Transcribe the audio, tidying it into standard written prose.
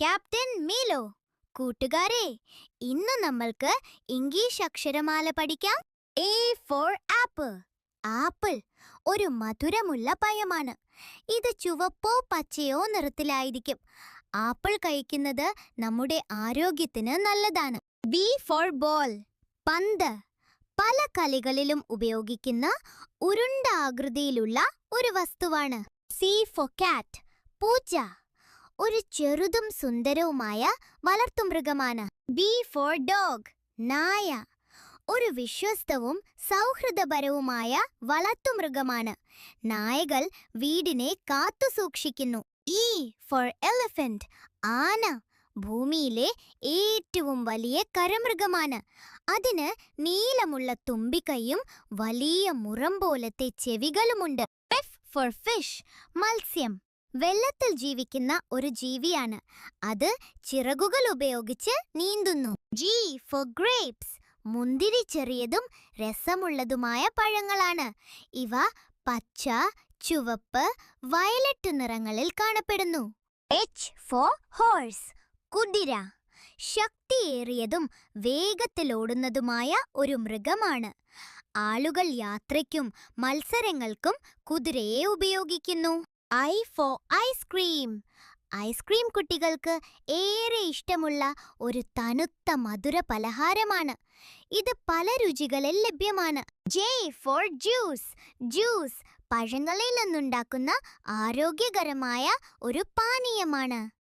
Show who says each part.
Speaker 1: Captain മീലോ. കൂട്ടുകാരെ, ഇന്ന് നമ്മൾക്ക് ഇംഗ്ലീഷ് അക്ഷരമാല പഠിക്കാം. A four apple. ആപ്പിൾ ഒരു മധുരമുള്ള പഴമാണ്. ഇത് ചുവപ്പോ പച്ചയോ നിറത്തിലായിരിക്കും. ആപ്പിൾ കഴിക്കുന്നത് നമ്മുടെ ആരോഗ്യത്തിന് നല്ലതാണ്. B for ball. പന്ത്. പല കളികളിലും ഉപയോഗിക്കുന്ന ഉരുണ്ട ആകൃതിയിലുള്ള ഒരു വസ്തുവാണ്. സി ഫോർ കാറ്റ്. പൂച്ച ഒരു ചെറുതും സുന്ദരവുമായ വളർത്തുമൃഗമാണ്. B for dog. നായ ഒരു വിശ്വസ്തവും സൗഹൃദപരവുമായ വളർത്തുമൃഗമാണ്. നായകൾ വീടിനെ കാത്തുസൂക്ഷിക്കുന്നു. E four elephant. ആന ഭൂമിയിലെ ഏറ്റവും വലിയ കരമൃഗമാണ്. അതിന് നീളമുള്ള തുമ്പിക്കൈയും വലിയ മുറം പോലത്തെ ചെവികളുമുണ്ട്. F four fish. മത്സ്യം വെള്ളത്തിൽ ജീവിക്കുന്ന ഒരു ജീവിയാണ്. അത് ചിറകുകൾ ഉപയോഗിച്ച് നീന്തുന്നു. G four grapes. മുന്തിരി ചെറിയതും രസമുള്ളതുമായ പഴങ്ങളാണ്. ഇവ പച്ച, ചുവപ്പ്, വയലറ്റ് നിറങ്ങളിൽ കാണപ്പെടുന്നു. H for horse. കുതിര ശക്തിയേറിയതും വേഗത്തിലോടുന്നതുമായ ഒരു മൃഗമാണ്. ആളുകൾ യാത്രയ്ക്കും മത്സരങ്ങൾക്കും കുതിരയെ ഉപയോഗിക്കുന്നു. I four ice cream. ഐസ്ക്രീം കുട്ടികൾക്ക് ഏറെ ഇഷ്ടമുള്ള ഒരു തണുത്ത മധുര പലഹാരമാണ്. ഇത് പല രുചികളിൽ ലഭ്യമാണ്. J for juice. ജ്യൂസ് പഴങ്ങളിൽ നിന്നുണ്ടാക്കുന്ന ആരോഗ്യകരമായ ഒരു പാനീയമാണ്.